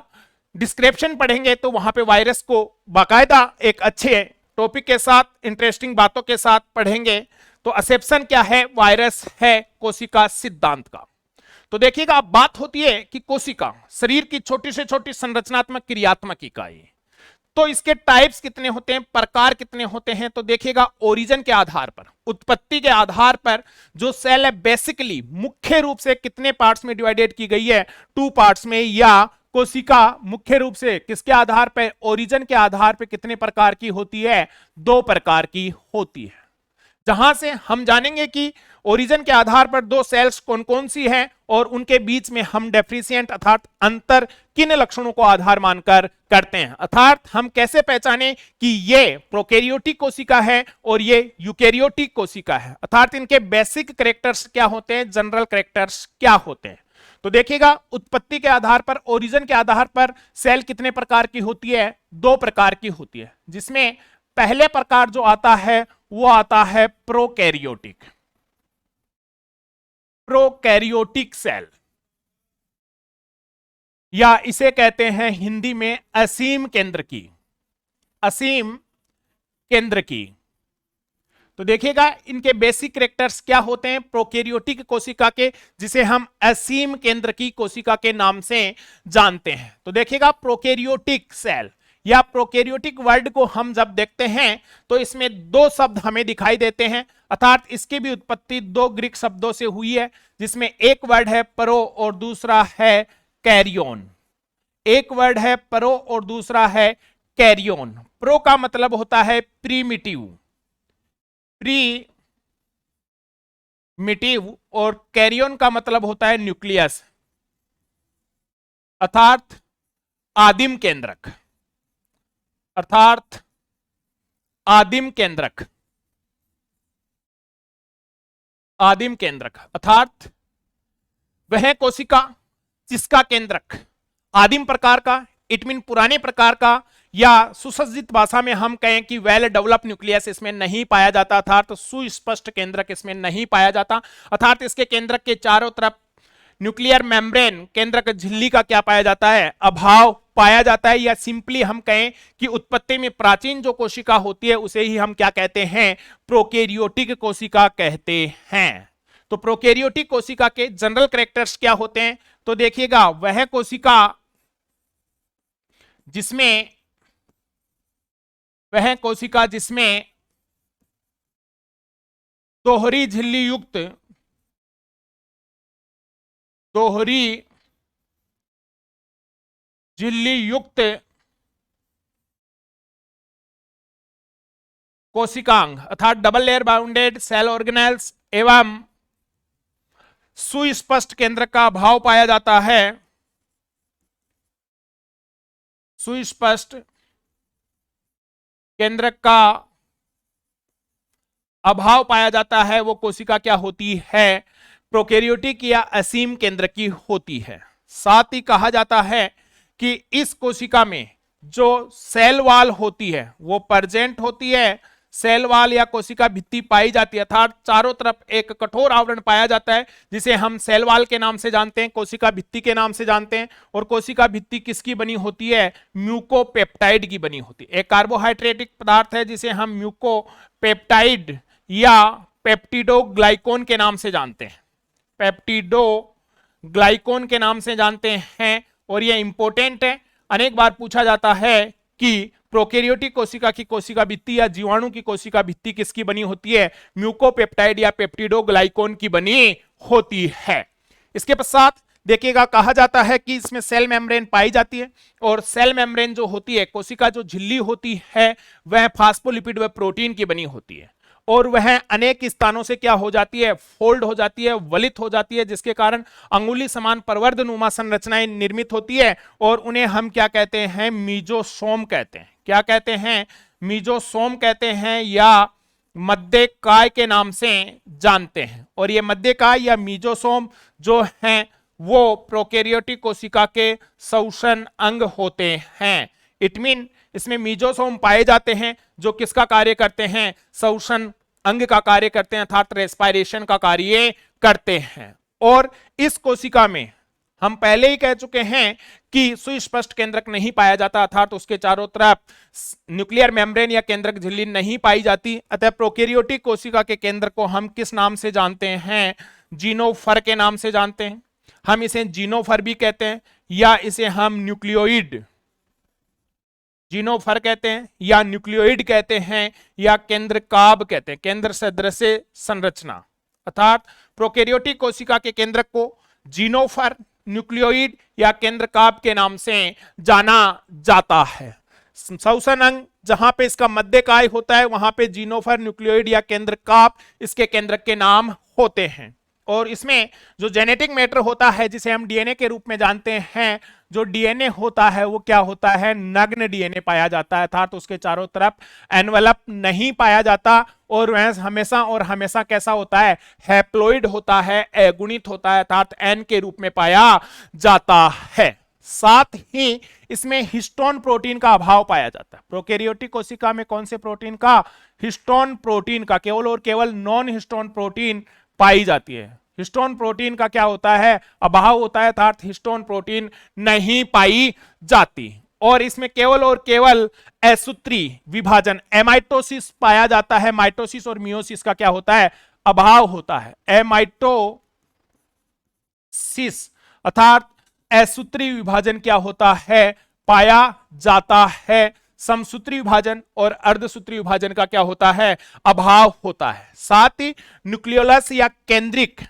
डिस्क्रिप्शन पढ़ेंगे तो वहां पे वायरस को बाकायदा एक अच्छे टॉपिक के साथ, इंटरेस्टिंग बातों के साथ पढ़ेंगे। तो एक्सेप्शन क्या है, वायरस है कोशिका सिद्धांत का। तो देखिएगा, अब बात होती है कि कोशिका शरीर की छोटी से छोटी संरचनात्मक क्रियात्मक इकाई, तो इसके टाइप्स कितने होते हैं, प्रकार कितने होते हैं। तो देखिएगा, ओरिजिन के आधार पर, उत्पत्ति के आधार पर जो सेल है बेसिकली मुख्य रूप से कितने पार्ट्स में डिवाइडेड की गई है, 2 पार्ट्स में। या कोशिका मुख्य रूप से किसके आधार पर, ओरिजिन के आधार पर कितने प्रकार की होती है, 2 प्रकार की होती है। जहां से हम जानेंगे कि ओरिजिन के आधार पर 2 सेल्स कौन कौन सी हैं और उनके बीच में हम डेफिशिएंट अर्थात अंतर किन लक्षणों को आधार मानकर करते हैं। अर्थात हम कैसे पहचाने कि ये प्रोकैरियोटिक कोशिका है और ये यूकैरियोटिक कोशिका है। अर्थात इनके बेसिक कैरेक्टर्स क्या होते हैं, जनरल कैरेक्टर्स क्या होते हैं। तो देखिएगा, उत्पत्ति के आधार पर, ओरिजिन के आधार पर सेल कितने प्रकार की होती है, 2 प्रकार की होती है। जिसमें पहले प्रकार जो आता है वो आता है प्रोकैरियोटिक, प्रोकैरियोटिक सेल, या इसे कहते हैं हिंदी में असीम केंद्र की, असीम केंद्र की। तो देखिएगा, इनके बेसिक कैरेक्टर्स क्या होते हैं प्रोकैरियोटिक कोशिका के, जिसे हम असीम केंद्र की कोशिका के नाम से जानते हैं। तो देखिएगा, प्रोकैरियोटिक सेल या प्रोकैरियोटिक वर्ड को हम जब देखते हैं तो इसमें 2 शब्द हमें दिखाई देते हैं। अर्थात इसकी भी उत्पत्ति 2 ग्रीक शब्दों से हुई है, जिसमें एक वर्ड है प्रो और दूसरा है कैरियोन। एक वर्ड है प्रो और दूसरा है कैरियोन। प्रो का मतलब होता है प्रीमिटिव, प्रीमिटिव, और कैरियोन का मतलब होता है न्यूक्लियस अर्थात आदिम केंद्रक, अर्थात आदिम केंद्रक, आदिम केंद्रक। अर्थात वह कोशिका जिसका केंद्रक आदिम प्रकार का, इट मीन पुराने प्रकार का, या सुसज्जित भाषा में हम कहें कि वेल डेवलप न्यूक्लियस इसमें नहीं पाया जाता था, तो सुस्पष्ट केंद्रक इसमें नहीं पाया जाता। अर्थात इसके केंद्रक के चारों तरफ न्यूक्लियर मेम्ब्रेन, केंद्रक झिल्ली का क्या पाया जाता है, अभाव पाया जाता है। या सिंपली हम कहें कि उत्पत्ति में प्राचीन जो कोशिका होती है उसे ही हम क्या कहते हैं, प्रोकैरियोटिक कोशिका कहते हैं। तो प्रोकैरियोटिक कोशिका के जनरल कैरेक्टर्स क्या होते हैं, तो देखिएगा, वह कोशिका जिसमें दोहरी झिल्ली युक्त, दोहरी झिल्ली युक्त कोशिकांग अर्थात double layer bounded cell organelles एवं सुस्पष्ट केंद्रक का अभाव पाया जाता है, सुस्पष्ट केंद्रक का अभाव पाया जाता है, वो कोशिका क्या होती है, प्रोकैरियोटिक या असीम केंद्र की होती है। साथ ही कहा जाता है कि इस कोशिका में जो सेल वॉल होती है वो प्रेजेंट होती है, सेल वॉल या कोशिका भित्ति पाई जाती है, अर्थात चारों तरफ एक कठोर आवरण पाया जाता है जिसे हम सेल वॉल के नाम से जानते हैं, कोशिका भित्ति के नाम से जानते हैं। और कोशिका भित्ति किसकी बनी होती है, म्यूकोपेप्टाइड की बनी होती है। एक कार्बोहाइड्रेटिक पदार्थ है जिसे हम म्यूकोपेप्टाइड या पेप्टिडोग्लाइकोन के नाम से जानते हैं, पेप्टिडोग्लाइकोन के नाम से जानते हैं। और यह इंपॉर्टेंट है, अनेक बार पूछा जाता है कि प्रोकैरियोटिक कोशिका की कोशिका भित्ति या जीवाणु की कोशिका भित्ति किसकी बनी होती है, म्यूकोपेप्टाइड या पेप्टिडोग्लाइकोन की बनी होती है। इसके पश्चात देखिएगा कहा जाता है कि इसमें सेल मेम्ब्रेन पाई जाती है, और सेल मेम्ब्रेन जो होती है, कोशिका जो झिल्ली होती है वह फास्फोलिपिड व प्रोटीन की बनी होती है, और वह अनेक स्थानों से क्या हो जाती है, फोल्ड हो जाती है, वलित हो जाती है, जिसके कारण अंगुली समान प्रवर्धनुमा संरचनाएं निर्मित होती है, और उन्हें हम क्या कहते हैं, मीजोसोम कहते हैं। क्या कहते हैं, मीजोसोम कहते हैं या मध्यकाय के नाम से जानते हैं। और ये मध्यकाय या मीजोसोम जो हैं वो प्रोकैरियोटिक कोशिका के श्वसन अंग होते हैं। इट मीन इसमें मीजोसोम पाए जाते हैं जो किसका कार्य करते हैं, श्वसन अंग का कार्य करते हैं, अर्थात रेस्पिरेशन का कार्य करते हैं। और इस कोशिका में हम पहले ही कह चुके हैं कि सुस्पष्ट केंद्रक नहीं पाया जाता, अर्थात उसके चारों तरफ न्यूक्लियर मेम्ब्रेन या केंद्रक झिल्ली नहीं पाई जाती। अतः प्रोकैरियोटिक कोशिका के केंद्र को हम किस नाम से जानते हैं, जीनोफर के नाम से जानते हैं। हम इसे जीनोफर भी कहते हैं, या इसे हम न्यूक्लियोइड जीनोफर कहते हैं, या न्यूक्लियोइड कहते हैं, या केंद्रकाभ कहते हैं, केंद्र सदृश संरचना। अर्थात प्रोकैरियोटिक कोशिका के केंद्रक को जीनोफर, न्यूक्लियोइड या केंद्रकाभ के नाम से जाना जाता है। श्वसन अंग जहां पे इसका मध्यकाय होता है वहां पे जीनोफर, न्यूक्लियोइड या केंद्रकाभ इसके केंद्रक के नाम होते हैं। और इसमें जो जेनेटिक मैटर होता है जिसे हम डीएनए के रूप में जानते हैं, जो डीएनए होता है वो क्या होता है, नग्न डीएनए पाया जाता है, अर्थात उसके चारों तरफ एनवेलप नहीं पाया जाता, और वह हमेशा और हमेशा कैसा होता है, हैप्लॉइड होता है, अगुणित होता है, अर्थात एन के रूप में पाया जाता है। साथ ही इसमें हिस्टोन प्रोटीन का अभाव पाया जाता है। प्रोकैरियोटिक कोशिका में कौन से प्रोटीन का, हिस्टोन प्रोटीन का, केवल और केवल नॉन हिस्टोन प्रोटीन पाई जाती है। हिस्टोन प्रोटीन का क्या होता है, अभाव होता है, अर्थात हिस्टोन प्रोटीन नहीं पाई जाती। और इसमें केवल और केवल असूत्री विभाजन, एमाइटोसिस पाया जाता है। माइटोसिस और मियोसिस का क्या होता है, अभाव होता है। एमाइटोसिस अर्थात असूत्री विभाजन क्या होता है, पाया जाता है। समसूत्री विभाजन और अर्धसूत्री विभाजन का क्या होता है, अभाव होता है। साथ ही न्यूक्लियोलस या केंद्रिक,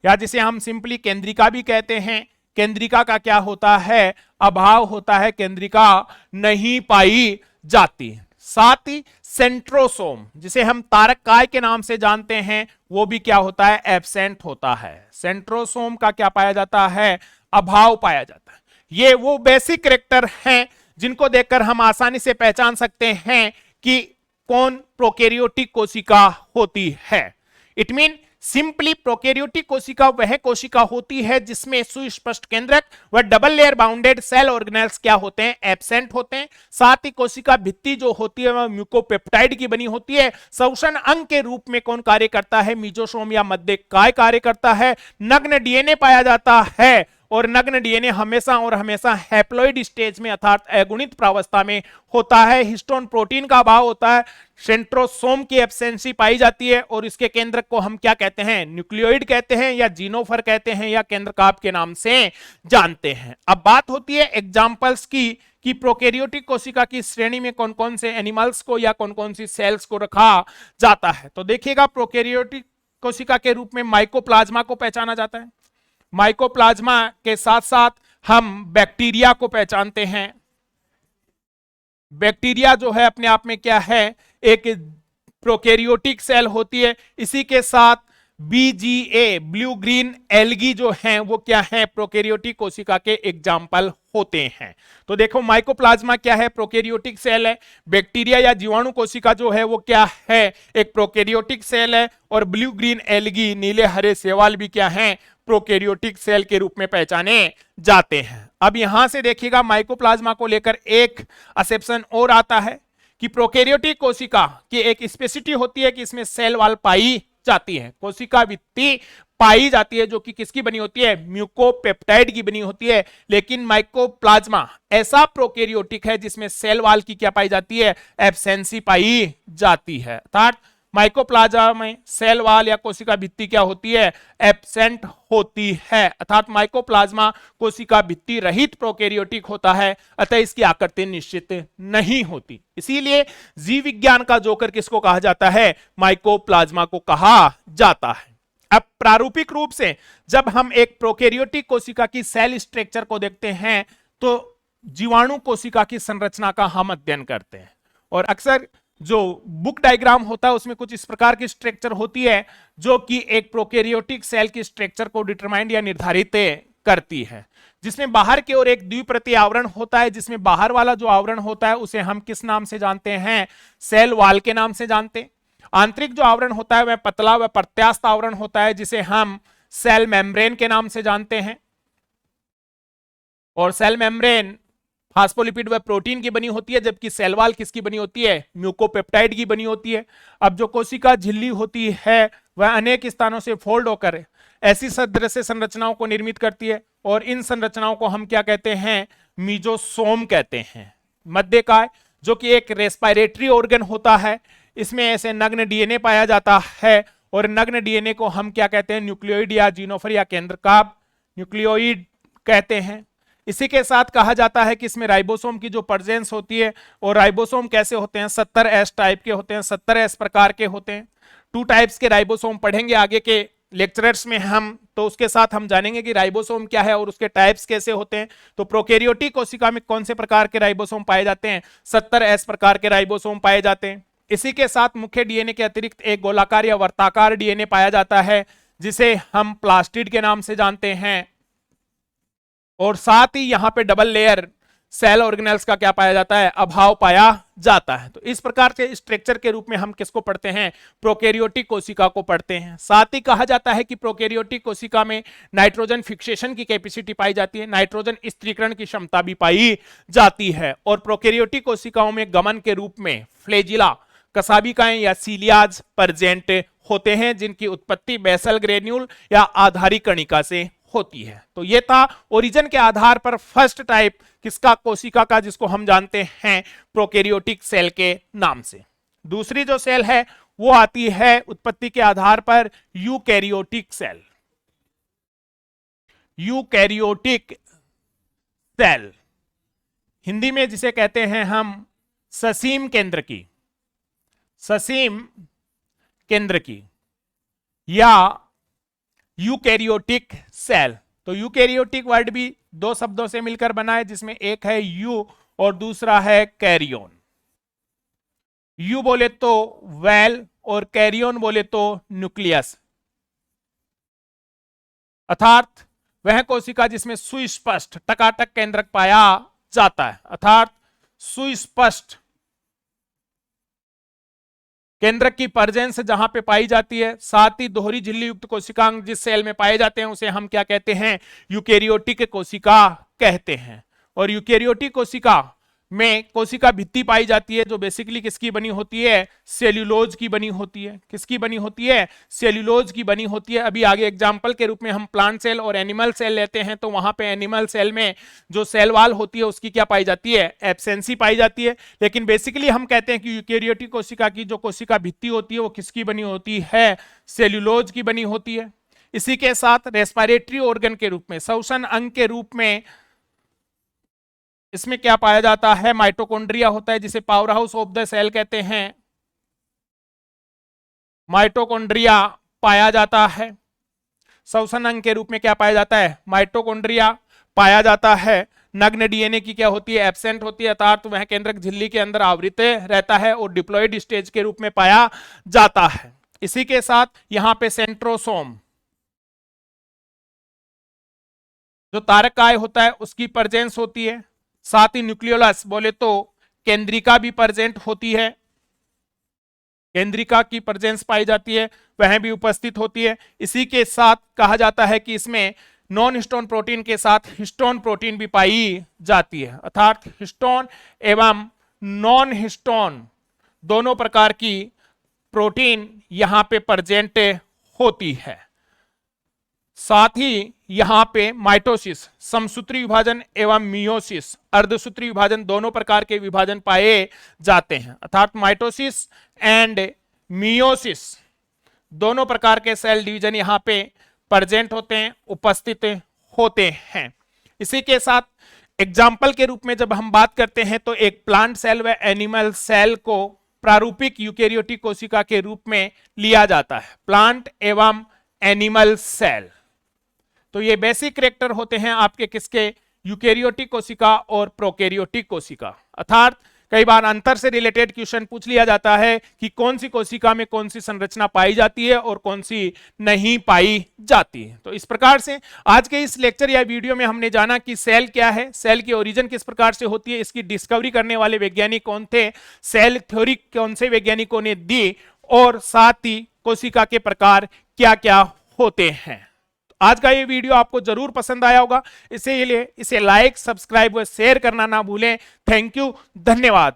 या जिसे हम सिंपली केंद्रिका भी कहते हैं, केंद्रिका का क्या होता है, अभाव होता है, केंद्रिका नहीं पाई जाती। साथ ही सेंट्रोसोम जिसे हम तारककाय के नाम से जानते हैं वो भी क्या होता है, एब्सेंट होता है। सेंट्रोसोम का क्या पाया जाता है, अभाव पाया जाता है। ये वो बेसिक कैरेक्टर हैं जिनको देखकर हम आसानी से पहचान सकते हैं कि कौन प्रोकैरियोटिक कोशिका होती है। इट मीन सिंपली प्रोकैरियोटिक कोशिका वह कोशिका होती है जिसमें सुस्पष्ट केंद्रक व double layer bounded cell organelles क्या होते हैं, एब्सेंट होते हैं। साथ ही कोशिका भित्ति जो होती है वह म्यूकोपेप्टाइड की बनी होती है। श्वसन अंग के रूप में कौन कार्य करता है, मीजोसोम या मध्यकाय कार्य करता है। नग्न डीएनए पाया जाता है, और नग्न डीएनए हमेशा और हमेशा हैप्लॉइड स्टेज में अर्थात अगुणित प्रावस्था में होता है। हिस्टोन प्रोटीन का अभाव होता है, सेंट्रोसोम की एब्सेंसी पाई जाती है, और इसके केंद्रक को हम क्या कहते हैं, न्यूक्लियोइड कहते हैं, या जीनोफर कहते हैं, या केंद्रकाभ के नाम से जानते हैं। अब बात होती है एग्जाम्पल्स की कि प्रोकैरियोटिक कोशिका की श्रेणी में कौन कौन से एनिमल्स को या कौन कौन सी सेल्स को रखा जाता है। तो देखिएगा प्रोकैरियोटिक कोशिका के रूप में माइकोप्लाज्मा को पहचाना जाता है। माइकोप्लाज्मा के साथ साथ हम बैक्टीरिया को पहचानते हैं। बैक्टीरिया जो है अपने आप में क्या है, एक प्रोकैरियोटिक सेल होती है। इसी के साथ BGA ब्लू ग्रीन एल्गी जो हैं वो क्या है, प्रोकैरियोटिक कोशिका के एग्जाम्पल होते हैं। तो देखो माइकोप्लाज्मा क्या है, प्रोकैरियोटिक सेल है। बैक्टीरिया या जीवाणु कोशिका जो है वो क्या है, एक प्रोकैरियोटिक सेल है। और ब्लू ग्रीन एल्गी नीले हरे शैवाल भी क्या हैं, प्रोकैरियोटिक सेल के रूप में पहचाने जाते हैं। अब यहां से देखिएगा माइकोप्लाज्मा को लेकर एक एक्सेप्शन और आता है कि प्रोकैरियोटिक कोशिका की एक स्पेसिटी होती है कि इसमें सेल वॉल पाई जाती है, कोशिका भित्ति पाई जाती है, जो कि किसकी बनी होती है, म्यूकोपेप्टाइड की बनी होती है। लेकिन माइकोप्लाज्मा ऐसा प्रोकैरियोटिक है जिसमें सेल वॉल की क्या पाई जाती है, एब्सेंसी पाई जाती है। अर्थात माइकोप्लाज्मा में सेल वॉल या कोशिका भित्ति क्या होती है, एब्सेंट होती है। अर्थात माइकोप्लाज्मा कोशिका भित्ति रहित प्रोकैरियोटिक होता है, अतः इसकी आकृति निश्चित नहीं होती। इसीलिए जीव विज्ञान का जोकर किसको कहा जाता है, माइकोप्लाज्मा को कहा जाता है। अब प्रारूपिक रूप से जब हम एक प्रोकैरियोटिक कोशिका की सेल स्ट्रक्चर को देखते हैं तो जीवाणु कोशिका की संरचना का हम अध्ययन करते हैं। और अक्सर जो बुक डायग्राम होता है उसमें कुछ इस प्रकार की स्ट्रक्चर होती है जो कि एक प्रोकैरियोटिक सेल की स्ट्रक्चर को डिटरमाइंड या निर्धारित करती है, जिसमें बाहर की ओर एक द्विप्रतीय आवरण होता है, जिसमें बाहर वाला जो आवरण होता है उसे हम किस नाम से जानते हैं, सेल वॉल के नाम से जानते हैं। आंतरिक जो आवरण होता है वह पतला व प्रत्यास्थ आवरण होता है, जिसे हम सेल मेम्ब्रेन के नाम से जानते हैं। और सेल मेम्ब्रेन फास्फोलिपिड व प्रोटीन की बनी होती है, जबकि सेल वॉल किसकी बनी होती है, म्यूकोपेप्टाइड की बनी होती है। अब जो कोशिका झिल्ली होती है वह अनेक स्थानों से फोल्ड होकर ऐसी सदृश संरचनाओं को निर्मित करती है, और इन संरचनाओं को हम क्या कहते हैं, मीजोसोम कहते हैं। मध्यकाय जो कि एक रेस्पिरेटरी ऑर्गन होता है, इसमें ऐसे नग्न डीएनए पाया जाता है, और नग्न डीएनए को हम क्या कहते हैं, न्यूक्लियोइड या जीनोफर या केंद्रकाभ न्यूक्लियोइड कहते हैं। इसी के साथ कहा जाता है कि इसमें राइबोसोम की जो प्रेजेंस होती है, और राइबोसोम कैसे होते हैं, 70S टाइप के होते हैं, 70S प्रकार के होते हैं। 2 टाइप्स के राइबोसोम पढ़ेंगे आगे के लेक्चरर्स में हम, तो उसके साथ हम जानेंगे कि राइबोसोम क्या है और उसके टाइप्स कैसे होते हैं। तो प्रोकैरियोटिक कोशिका में कौन से प्रकार के राइबोसोम पाए जाते हैं, 70S प्रकार के राइबोसोम पाए जाते हैं। इसी के साथ मुख्य डीएनए के अतिरिक्त एक गोलाकार या वर्ताकार डीएनए पाया जाता है, जिसे हम प्लास्टिड के नाम से जानते हैं। और साथ ही यहां पे डबल लेयर सेल ऑर्गेनेल्स का क्या पाया जाता है, अभाव पाया जाता है। तो इस प्रकार के स्ट्रक्चर के रूप में हम किसको पढ़ते हैं, प्रोकैरियोटिक कोशिका को पढ़ते हैं। साथ ही कहा जाता है कि प्रोकैरियोटिक कोशिका में नाइट्रोजन फिक्सेशन की कैपेसिटी पाई जाती है, नाइट्रोजन स्थिरीकरण की क्षमता भी पाई जाती है। और प्रोकैरियोटिक कोशिकाओं में गमन के रूप में फ्लैजिला, कसाबिकाएं या सीलियाज प्रेजेंट होते हैं, जिनकी उत्पत्ति बेसल ग्रेन्यूल या आधारी कणिका से होती है। तो ये था ओरिजिन के आधार पर फर्स्ट टाइप किसका, कोशिका का, जिसको हम जानते हैं प्रोकैरियोटिक सेल के नाम से। दूसरी जो सेल है वो आती है उत्पत्ति के आधार पर eukaryotic cell. Eukaryotic cell Hindi में जिसे कहते हैं हम ससीम केंद्र की, ससीम केंद्र की, या यूकैरियोटिक सेल। तो यूकैरियोटिक वर्ड भी 2 शब्दों से मिलकर बना है, जिसमें एक है यू और दूसरा है कैरियोन। यू बोले तो वेल और कैरियोन बोले तो न्यूक्लियस, अर्थात वह कोशिका जिसमें सुस्पष्ट टकाटक केंद्रक पाया जाता है, अर्थात सुस्पष्ट केंद्रक की प्रेजेंस जहां पे पाई जाती है। साथ ही दोहरी झिल्ली युक्त कोशिकांग जिस सेल में पाए जाते हैं उसे हम क्या कहते हैं, यूकैरियोटिक कोशिका कहते हैं। और यूकैरियोटिक कोशिका में कोशिका भित्ति पाई जाती है, जो बेसिकली किसकी बनी होती है, सेल्यूलोज की बनी होती है। किसकी बनी होती है, सेल्यूलोज की बनी होती है। अभी आगे एग्जांपल के रूप में हम प्लांट सेल और एनिमल सेल लेते हैं, तो वहां पे एनिमल सेल में जो सेल वॉल होती है उसकी क्या पाई जाती है, एब्सेंसी पाई जाती है। लेकिन बेसिकली हम कहते हैं कि यूकैरियोटिक कोशिका की जो कोशिका भित्ति होती है वो किसकी बनी होती है, सेल्यूलोज की बनी होती है। इसी के साथ रेस्पिरेटरी ऑर्गन के रूप में, श्वसन अंग के रूप में इसमें क्या पाया जाता है, माइटोकॉन्ड्रिया होता है, जिसे power house of the cell कहते हैं। माइटोकॉन्ड्रिया पाया जाता है। श्वसन अंग के रूप में क्या पाया जाता है, माइटोकॉन्ड्रिया पाया जाता है। नग्न डीएनए की क्या होती है, एब्सेंट होती है, अर्थात वह केंद्रक झिल्ली के अंदर आवृत रहता है और डिप्लॉयड स्टेज के रूप में पाया जाता है। इसी के साथ यहां पे सेंट्रोसोम जो तारक काय होता है उसकी प्रेजेंस होती है, साथ ही न्यूक्लियोलस बोले तो केंद्रिका भी प्रेजेंट होती है, केंद्रिका की प्रेजेंस पाई जाती है, वह भी उपस्थित होती है। इसी के साथ कहा जाता है कि इसमें नॉन हिस्टोन प्रोटीन के साथ हिस्टोन प्रोटीन भी पाई जाती है, अर्थात हिस्टोन एवं नॉन हिस्टोन दोनों प्रकार की प्रोटीन यहां पे प्रेजेंट होती है। साथ ही यहां पे माइटोसिस, समसूत्री विभाजन एवं मियोसिस, अर्धसूत्री विभाजन दोनों प्रकार के विभाजन पाए जाते हैं, अर्थात माइटोसिस एंड मियोसिस दोनों प्रकार के सेल डिवीजन यहां पे प्रेजेंट होते हैं, उपस्थित होते हैं। इसी के साथ एग्जाम्पल के रूप में जब हम बात करते हैं तो एक प्लांट सेल व एनिमल सेल को प्रारूपिक यूकेरियोटिक कोशिका के रूप में लिया जाता है, प्लांट एवं एनिमल सेल। तो ये बेसिक कैरेक्टर होते हैं आपके किसके, यूकेरियोटिक कोशिका और प्रोकैरियोटिक कोशिका। अर्थात कई बार अंतर से रिलेटेड क्वेश्चन पूछ लिया जाता है कि कौन सी कोशिका में कौन सी संरचना पाई जाती है और कौन सी नहीं पाई जाती है। तो इस प्रकार से आज के इस लेक्चर या वीडियो में हमने जाना कि सेल क्या है, सेल की ओरिजिन किस प्रकार से होती है, इसकी डिस्कवरी करने वाले वैज्ञानिक कौन थे, सेल थ्योरी कौन से वैज्ञानिकों ने दी, और साथ ही कोशिका के प्रकार क्या क्या होते हैं। आज का ये वीडियो आपको जरूर पसंद आया होगा, इसीलिए इसे लाइक, सब्सक्राइब व शेयर करना ना भूलें। थैंक यू, धन्यवाद।